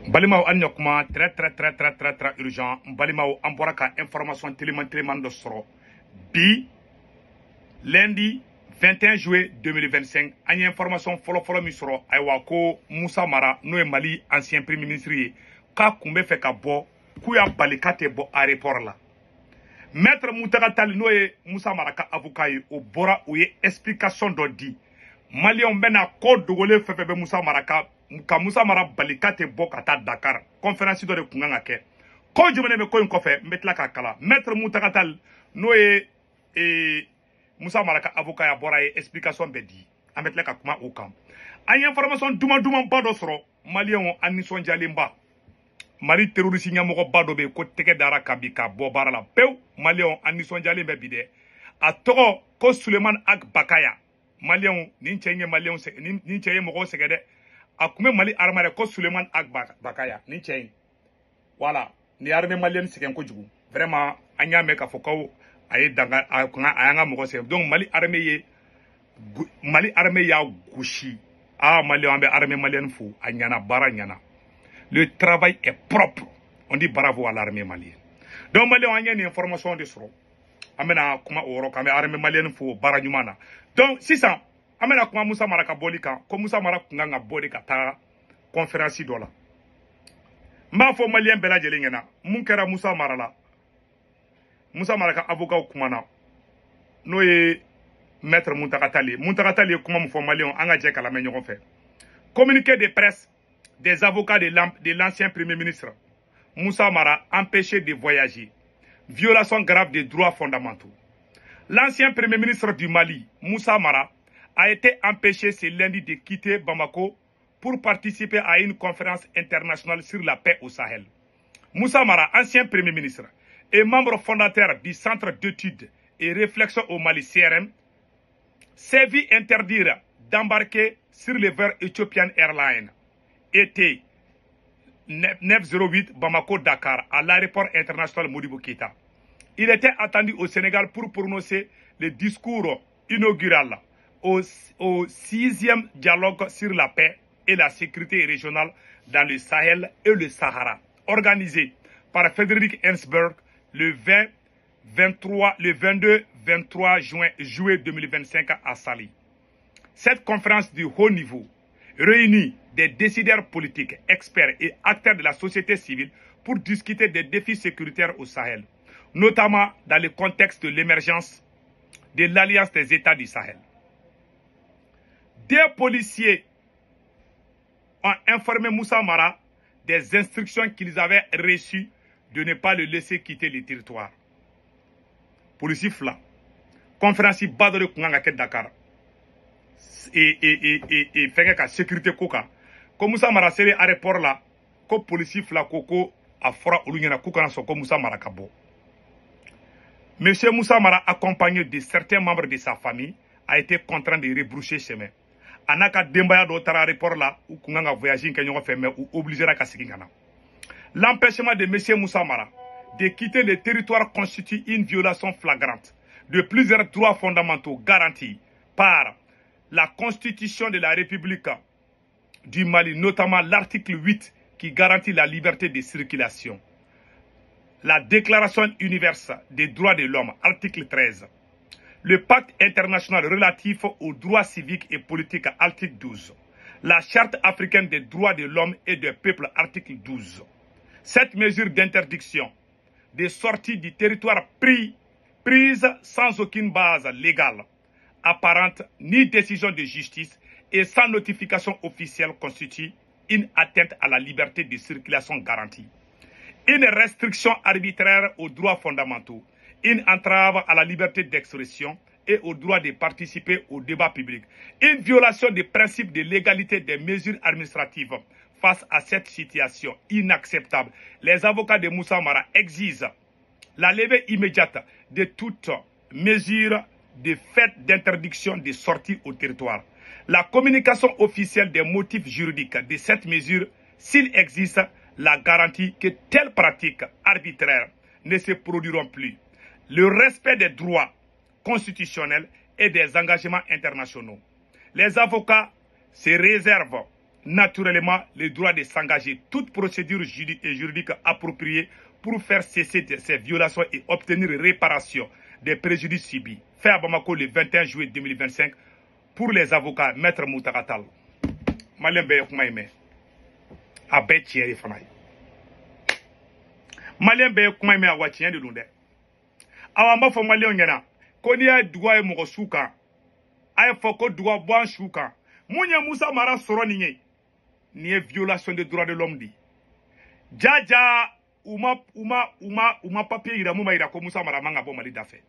Balimaw Anyokuma, très urgent. Balimaw Amboraka, information téléman de Soro. Bi, lundi 21 juillet 2025, une information follow misoro, Aywako Moussa Mara, nous Mali, ancien premier ministre, ka kumbe fait ka bo, kuya balikate bo aéroport là. Maître Moutagatal, nous Moussa Mara ka avocat, au bora ou explication d'odi. Mali on bena code de wole fefebe Moussa Mara ka Moussa Mara balikate bo kata Dakar. Conférence de kunganga ke. Ko jumene me ko en kofe metla ka kala. Maître Moutagatal, nous Moussa Mara ka avocat ya bora explication bedi. Ametle ka kuma au camp. Ay information duma bado soro Mali on anison jalimba. Mali terroriste nyamoko bado be ko teke dara kabika bo bara la pew Mali on anison jalimba bide. A togo ko Suleiman Ak Bakaya. Malion ni chenye Malion ni chenye mogo segede akume Mali armare ko Suleiman Ak Bakaya ni chenye voilà ni armée malienne segen ko jugu vraiment anya me ka foko ayi danga ayanga mogo segede donc Mali armée ya gushi Mali ambe armée malienne fou anyana bara nyana le travail est propre on dit bravo à l'armée malienne donc Mali anya ni information de soro amena kuma oro kame armée malienne fou bara nyumana. Donc, si ça, amena kuma Moussa Mara ka bolika, ko Moussa Mara kunga bolika ta conférence dola. M'a fo malien bela jelingena, mun kera Moussa Mara la. Moussa Mara ka avocat kumana. No ye maître Moutagatal. Moutagatal kuma mu fo malien anga je kala menyo fait. Communiqué de presse des avocats de l'ancien premier ministre Moussa Mara empêché de voyager. Violation grave des droits fondamentaux. L'ancien premier ministre du Mali, Moussa Mara, a été empêché ce lundi de quitter Bamako pour participer à une conférence internationale sur la paix au Sahel. Moussa Mara, ancien premier ministre, et membre fondateur du Centre d'études et réflexion au Mali CRM, s'est vu interdire d'embarquer sur le vol Ethiopian Airlines ET 908 Bamako-Dakar à l'aéroport international Modibo Keïta. Il était attendu au Sénégal pour prononcer le discours inaugural au 6e dialogue sur la paix et la sécurité régionale dans le Sahel et le Sahara, organisé par Frédéric Ensberg le 22-23 juillet 2025 à Sali. Cette conférence de haut niveau réunit des décideurs politiques, experts et acteurs de la société civile pour discuter des défis sécuritaires au Sahel, notamment dans le contexte de l'émergence de l'Alliance des États du Sahel. Des policiers ont informé Moussa Mara des instructions qu'ils avaient reçues de ne pas le laisser quitter le territoire. Policiers fla, conférence Badore Kunganga Dakar et fait que sécurité koka. Comme Moussa Mara c'est l'aéroport là, comme policiers fla koko a fora olunyana koka na comme Moussa Mara kabo. Monsieur Moussa Mara, accompagné de certains membres de sa famille, a été contraint de rebrousser chemin. Anaka Dembaya d'Otara aéroport là, où Kunganga voyagé ou obligé à Kassigana. L'empêchement de Monsieur Moussa Mara de quitter le territoire constitue une violation flagrante de plusieurs droits fondamentaux garantis par la Constitution de la République du Mali, notamment l'article 8 qui garantit la liberté de circulation. La Déclaration universelle des droits de l'homme, article 13. Le Pacte international relatif aux droits civiques et politiques, article 12. La Charte africaine des droits de l'homme et des peuples, article 12. Cette mesure d'interdiction de sortie du territoire prise sans aucune base légale, apparente ni décision de justice et sans notification officielle constitue une atteinte à la liberté de circulation garantie. Une restriction arbitraire aux droits fondamentaux, une entrave à la liberté d'expression et au droit de participer au débat public, une violation des principes de légalité des mesures administratives. Face à cette situation inacceptable, les avocats de Moussa Mara exigent la levée immédiate de toute mesure de fait d'interdiction de sortie au territoire. La communication officielle des motifs juridiques de cette mesure, s'il existe, la garantie que telles pratiques arbitraires ne se produiront plus. Le respect des droits constitutionnels et des engagements internationaux. Les avocats se réservent naturellement le droit de s'engager toute procédure juridique appropriée pour faire cesser ces violations et obtenir réparation des préjudices subis. Fait à Bamako le 21 juillet 2025 pour les avocats Maître Moutakatal. Malien Beye Koumaïme. Abe Thierry Fanaï. Malien Beye Koumaïme a Watien de Lunde. Awamba fo Malien Yana. Koni a douwa e moko souka. Aye foko douwa boan souka. Mounya Moussa Mara soro niye. Niye violation des droits de l'homme di. Jaja uma papier ira mouma ira ko Moussa Mara manga bo Mali dafe.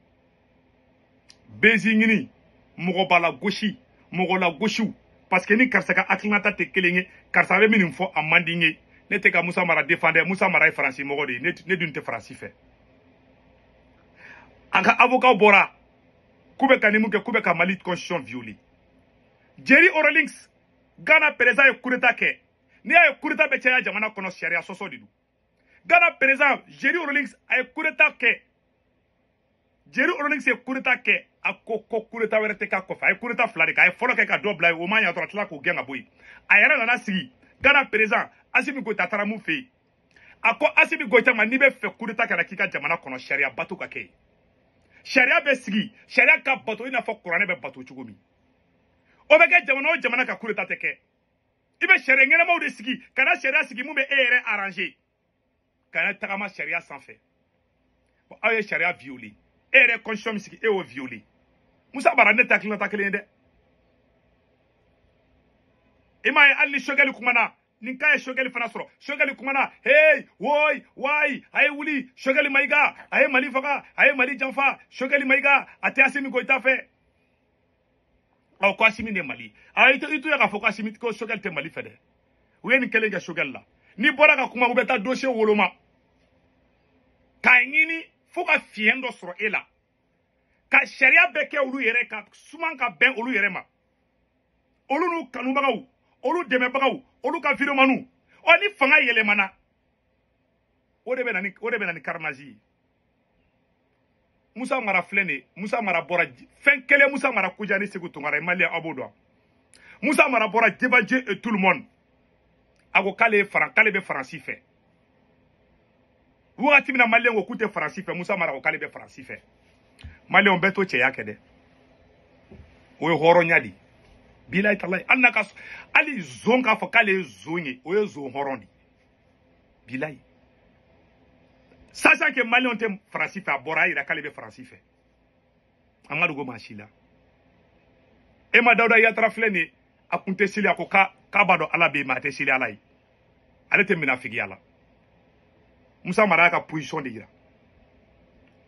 Bezingini. Mogo bala goshi. Mogo la goshu. Parce que ni karsaka aklingata te kelenge. Karsabe minim fo amandinge. Ne te ka Moussa Mara défendre. Moussa Mara e Franci mogo de. Ne dun te Franci fait. Anka avocat bora. Koube kanimuke koube ka Mali constitution violée. Jerry Orolinks. Ghana président e kureta ke. Ni a kureta be chaya jamana kono sharia soso didu. Ghana président Jerry Orolinks a kureta ke. Jerry Orolinks e kureta ke. A koko kureta werete ka kofa. A kureta flari ka. A folo ke ka dobla. O manya to atla ko genga boy. A yara nana sigi. Ghana président Assimi Goïta taramu fe. Ako Assimi Goïta ma ni be fe kureta ka kika jamana kono sharia batu ka ke. Sharia be sigi. Sharia ka bato ina fo Qur'an be bato chugomi. Obeke jamana ka kureta teke. Ibe sharia ngena ma de sigi. Kana sharia sigi mu be ere arrangé. Kana tagama sharia sans fait. Bon aye sharia violé. Ere constitution sigi e o violé. Moussa Bara ne takina takelende. Ima ali shogali kumana. Ninka shogali fana soro. Shogali kumana. Hey, woy, why? Aye wuli, shogali maiga. Aye Mali faga, aye Mali janfa. Shogali maiga. Ate Assimi Goïta fait. Aw ko Assimi ne Mali. Aye itu ya ka fo ko Assimi ko shogali te Mali fede. Weni kelenga shogali la. Ni bora ka kuma ubeta dossier woloma. Ka ngini fo ka fiendo soro ela. Ka sharia beke olu yere ka suman ka ben olu yere ma. Olu nu kanu bagaw, olu deme bagaw, olu ka video manu. O ni fanga yele mana. O de be na ni karnaji. Moussa Mara flene, Moussa Mara bora fin kele Moussa Mara kujani segu tungara Malien abodo. Moussa Mara bora débanger et tout le monde. Ago kale be Franci fait. Wati mina Malien wo kute Franci fait, Moussa Mara ko kale be Franci fait. Malien on beto che yakede. O horo nyadi. Bilay talay annaka ali zonga fo kale zonye o zo horondi. Bilay. Sachant que Malien te Franci fait bora ira kale be Franci fait. Amadou go machila. E ma dawda yatra flene akunte sili akoka kabado ala be ma te sili alai. Ale te mina figi ala. Moussa Mara ka position de gira.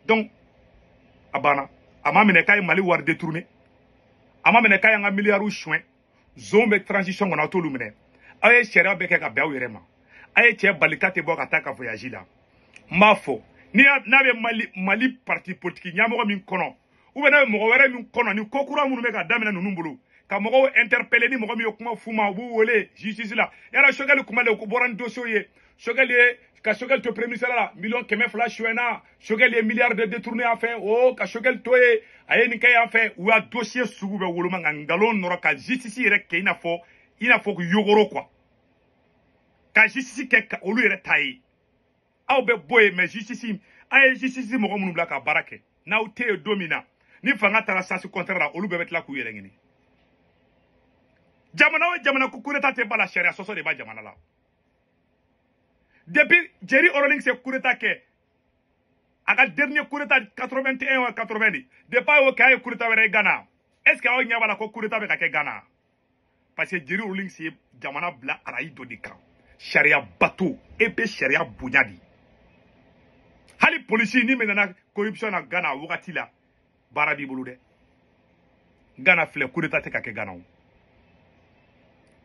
Donc abana ama mene kay Mali war détourner. Ama mene kay nga milliards chouin. Zombe transition on a tout lumene. Aye chéra beke ka bew yerema. Aye che balikate bo ka taka voyage la. Mafo ni na be Mali parti politique nyamo min kono. Ou be na mo were min kono ni kokura munu me ka damena nunu mbulu. Ka mogo interpeller ni mogo mi okuma fuma bu wole justice la. Yara shogali kuma le ko boran dossier. Shogali ka shogal to premier là million keme flash wena shogal milliards de détourné en fait oh ka shogal to e aye ni kay en fait ou a dossier sugu be woluma ngalon noro ka justice rek ke ina fo ko yogoro quoi ka justice ke olu yere tayi aw be boy mais justice aye justice mo munu bla ka barake na u te domina ni fanga tara sasi contraire olu be betla ku yere ngini jamana ku kureta te bala sharia soso de ba jamana la. Depuis Jerry Orolinks se kureta ke aka dernier kureta 81 ou 90 depuis o kay kureta were Ghana est-ce que o nya bala ko kureta be ka ke Ghana parce que Jerry Orolinks se jamana bla arayi do dikan sharia bateau et be sharia bunyadi hali police ni menana corruption na Ghana wakati la barabi bulude Ghana fle kureta te ka ke Ghana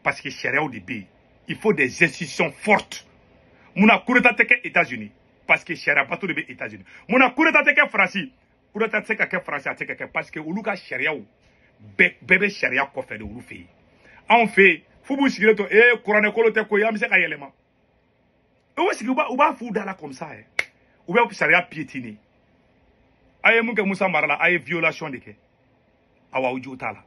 parce que sharia au début il faut des institutions fortes. Muna kureta teke États-Unis parce que sharia bateau de États-Unis. Muna kureta teke France. Kureta teke France teke parce que uluka sharia ou bébé sharia ko fait de ulu fait. En fait, fubu sigire to Coran ko te ko yam se ka yelema. O sigi uba fu dala comme ça Uba sharia piétiner. Aye munke Moussa Mara la aye violation de ke. Awa uju tala.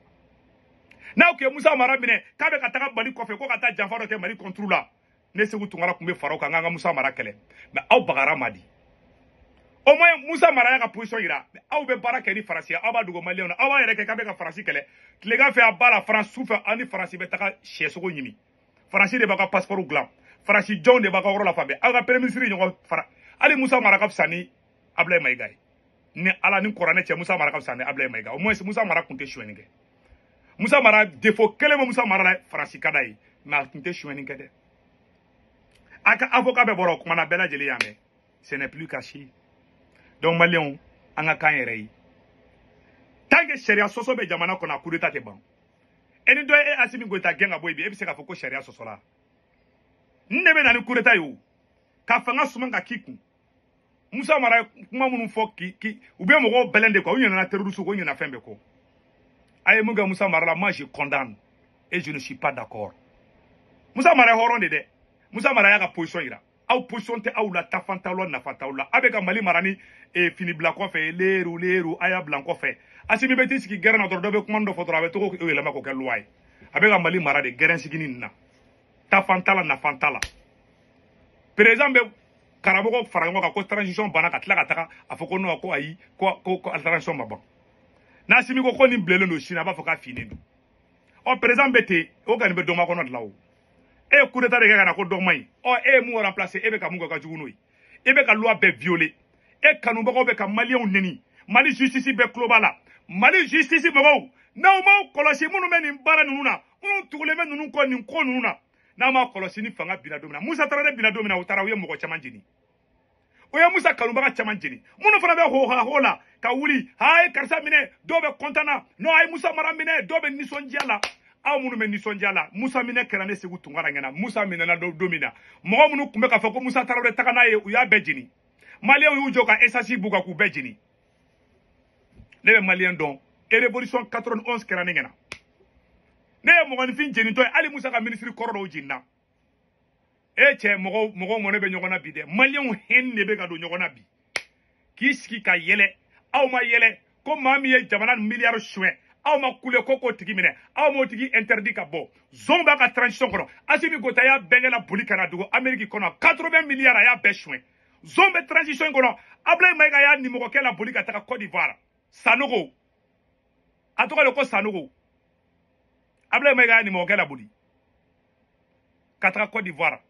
n'a que Moussa Mara minɛ k'a bɛ ka taga Mali kɔfɛ ko ka taa janfa dɔ kɛ Mali contre la ne Sékou Tounkara tun bɛ fara o kan an ka Moussa Mara kɛlɛ mais aw bagara ma di au moins Moussa Mara y'a ka position yira aw bɛ baara kɛ ni Faransi aw b'a dogo Maliyɛnw na aw b'a yɛrɛ kɛ k'a bɛ ka Faransi kɛlɛ tilegan fɛ a b'a la France su fɛ ani Faransi bɛ taga sɛsogo ɲimi Faransi de b'a ka passeport dilan Faransi jɔnw de b'a ka yɔrɔ la fan bɛɛ aw ka premier ministre ɲɔgɔn fara hali Moussa Mara ka fisa ni Ablaye Maïga ye ni Ala ni kuranɛ cɛ Moussa Mara ka fisa ni Ablaye Maïga au moins Moussa Mara tun tɛ suɲɛni kɛ Moussa Mara défaut kelen bɛ Moussa Mara la Faransi ka d'a ye mais a tun tɛ suɲɛni kɛ dɛ a ka avocat bɛɛ bɔra o kuma na bɛɛ lajɛlen y'a mɛn ce n'est plus caché donc Maliyɛnw an ka kan yɛrɛ ye tant que sariya sɔsɔ bɛ jamana kɔnɔ a coup d'état tɛ ban e ni dɔ ye Assimi Goïta gɛn ka bɔ yen bi e bɛ se k'a fɔ ko sariya sɔsɔla n de bɛ na ni coup d'état ye o ka fanga suman ka k'i kun Moussa Mara kuma minnu fɔ u bɛ mɔgɔw bɛlɛn de quoi u ɲinɛna terroriste ko u ɲinɛna fɛn bɛɛ kɔ a ye mun kɛ Moussa Mara la moi je condamne et je ne suis pas d'accord Moussa Mara ye hɔrɔn de dɛ Moussa Mara y'a ka position yira aw position tɛ aw la tafan t'aw la nafa t'aw la a bɛ ka Mali mara ni fini bila kɔfɛ leeru a y'a bila kɔfɛ Assimi bɛ t'i sigi gɛrɛn na dɔrɔn dɔ bɛ kuma dɔ fɔ dɔrɔn a bɛ to k'o yɛlɛma k'o kɛ loi ye a bɛ ka Mali mara de gɛrɛn sigini nin na tafan t'a la nafa t'a la président bɛ karamɔgɔ fara ɲɔgɔn kan ko transition banna ka tila ka taga a fɔ ko non ko ayi ko transition ma ban n'Assimi ko nin bilelen don Sini a b'a fɔ k'a finnen don ɔ président bɛ ten o kɔni bɛ dɔnma kɔnɔ de la o e ye coup d'état de kɛ ka na ko dɔn man ɲi ɔ e ye mun remplacer e bɛ ka mun kɛ ka jugu n'o ye e bɛ ka loi bɛɛ violer e kanubagaw bɛ ka Maliyɛnw neni Mali justice bɛɛ tulo b'a la Mali justice mɔgɔw n'aw m'aw kɔlɔsi minnu bɛ nin baara ninnu na minnu tugulen bɛ ninnu kɔ nin ko ninnu na n'a ma kɔlɔsi ni fanga binna don min na Musa Tarawele binna don min na u taara u ye mɔgɔ caman jeni u ye Musa kanubaga caman jeni minnu fana bɛ ho la ka wuli a ye karisa minɛ dɔw bɛ content na non a ye Musa Mara minɛ dɔw bɛ nisɔndiya la aw minnu bɛ nisɔndiya la Musa minɛ kɛra ne Sékou Tounkara ɲɛna Musa minɛna don min na mɔgɔ minnu tun bɛ k'a fɔ ko Musa Tarawele taga n'a ye u y'a bɛɛ jeni Maliyɛnw y'u jɔ ka essence b'u kan k'u bɛɛ jeni ne bɛ Maliyɛn dɔn et révolution 91 kɛra ne ɲɛna ne ye mɔgɔninfin jenitɔ ye hali Musa ka ministre kɔrɔ dɔw jenina e cɛ mɔgɔw mɔnɛ bɛ ɲɔgɔn na bi dɛ Maliyɛnw hɛn de bɛ ka don ɲɔgɔn na bi k'i sigi ka yɛlɛ aw ma yɛlɛ ko maa min ye jamana miliyari suɲɛ aw ma kule ko k'o tigi minɛ aw m'o tigi interdit ka bɔ zone b'a ka transition kɔnɔ Assimi Goïta y'a bɛnkɛ la boli ka na dogo Amérique kɔnɔ 80 milliards a y'a bɛɛ suɲɛ zone bɛ transition kɔnɔ Ablaye Maïga y'a nimɔgɔkɛ la boli ka taga Côte d'Ivoire Sanogo a tɔgɔ de ko Sanogo Ablaye Maïga y'a nimɔgɔkɛ la boli ka taga Côte d'Ivoire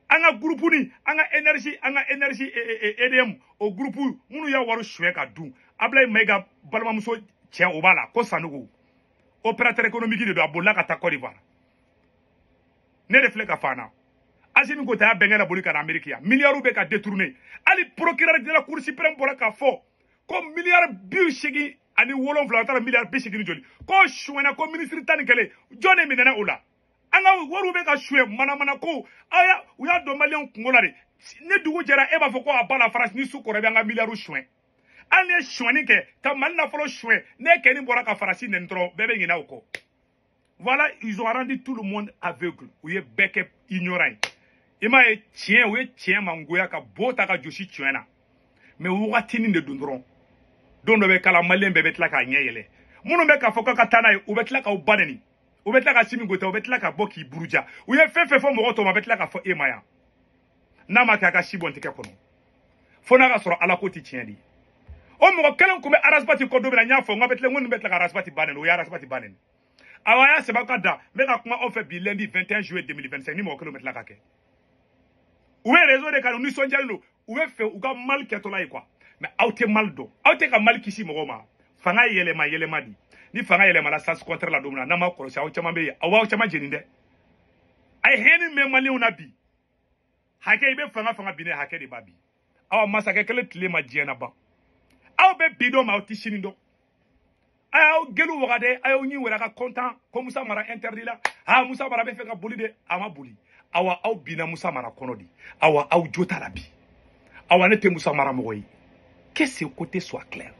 an ka groupe ni an ka énergie EDM o groupe minnu y'a wari suɲɛ ka dun Ablaye Maïga balimamuso cɛ o b'a la ko Sanogo opérateur économique de don a bolila ka taa Côte d'Ivoire ne de filɛ ka fɔ an na Assimi Goïta y'a bɛnkɛ la boli ka na Amérique yan milliards bɛ ka détourner hali procureur de la cour suprême bɔra k'a fɔ ko miliyari 87 o taara miliyari 80 joli ko suɲɛna ko ministre 11 jɔn de minɛna o la an ka wariw bɛ ka suɲɛ manamana ko u y'a don Maliyɛnw kungo la de ni dugu jɛra e b'a fɔ ko a ba la France ni su kɔrɔ bɛ an ka miliyariw suɲɛ hali ne ye suɲɛni kɛ ka Mali nafolo suɲɛ ne kɛni bɔra ka Faransi nɛni dɔrɔn bɛɛ bɛ ɲinɛ o kɔ voilà ils ont rendu tout le monde aveugle u ye bɛɛ kɛ ignorant ye i m'a ye tiɲɛ u ye tiɲɛ mangoya ka bo ta ka josi tiɲɛ na mais wagatinin de don dɔrɔn don dɔ bɛ kala Maliyɛn bɛɛ bɛ tila k'a ɲɛ yɛlɛ minnu bɛ k'a fɔ k'a ka taa n'a ye u bɛ tila k'aw ba nɛni u bɛ tila ka Assimi Goïta u bɛ tila ka bɔ k'i buruja u ye fɛn fɛn fɔ mɔgɔ tɔw ma bɛ tila k'a fɔ e ma yan n'a ma kɛ a ka si bɔn tigɛ kɔnɔ fo n'a ka sɔrɔ Ala ko tɛ tiɲɛ de ye o mɔgɔ kelen tun bɛ Arasibati kɔ don min na n y'a fɔ n ko bɛ tila n ko nin bɛ tila ka Arasibati ba nɛni o ye Arasibati ba nɛni awa a y'a sɛbɛn ka da n bɛ ka kuma aw fɛ bi lundi 21 juillet 2025 ni mɔgɔ kelen bɛ tila ka kɛ u bɛ réseau de kan u nisɔndiyalen don u bɛ fɛ u ka Mali kɛtɔla ye quoi mais aw tɛ Mali dɔn aw tɛ ka Mali kisi mɔgɔw ma fanga ye yɛlɛma di ni fanga yɛlɛmana sens contraire la don min na n'an ma kɔlɔsi aw caman bɛ yen aw b'aw caman jeni dɛ a ye hɛnni mɛn Maliyɛnw na bi hakɛ i bɛ fanga bi ne hakɛ de b'a bi aw masakɛ kelen tile ma diɲɛ na ban aw bɛ bi dɔn ma aw tɛ sini dɔn a y'aw gelu waga dɛ a y'aw ɲi wɛrɛ ka content ko Musa Mara interdit la Musa Mara bɛ fɛ ka boli de a ma boli awa aw binna Musa Mara kɔnɔ di awa aw jo t'a la bi awa ne tɛ Musa Mara mɔgɔ ye que ce côté soit clair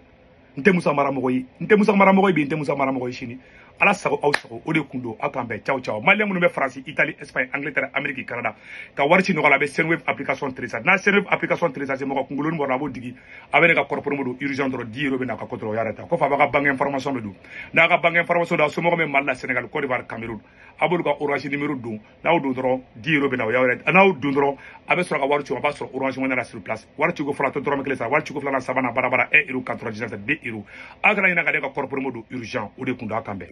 n tɛ Musa Mara mɔgɔ ye n tɛ Musa Mara mɔgɔ ye bi n tɛ Musa Mara mɔgɔ ye sini ala sago aw sago o de kun don aw kan bɛn ciao ciao malien minnu bɛ faransi Italie Espagne Angleterre Amérique Canada ka wari ci nɔgɔ la a bɛ Senwave application télécharge n'a Senwave application télécharge mɔgɔ kunkolonin bɔra a b'o digi a bɛ ne ka kɔrɔpɔrɔmo don urgent dɔrɔn 10 € bɛ na ka kɔtɔrɔ o y'a ta ko fa b'a ka banque information bɛ don n'a ka banque information don a somɔgɔ bɛ Mali la Sénégal Côte d'Ivoire Cameroun a b'olu ka orange numéro don n'aw don dɔrɔn 10 € bɛ na o y'a ta n'aw don dɔrɔn a bɛ sɔrɔ ka wari ci a b'a sɔrɔ orange money la sur place wari ciko fɔlɔ tɛ dɔrɔmɛ kelen sara wari ciko filanan sabanan barabara 1 € 99 2 €. A kana ɲinɛ ka ne ka kɔrɔpɔrɔmo don urgent o de kun don a kan bɛn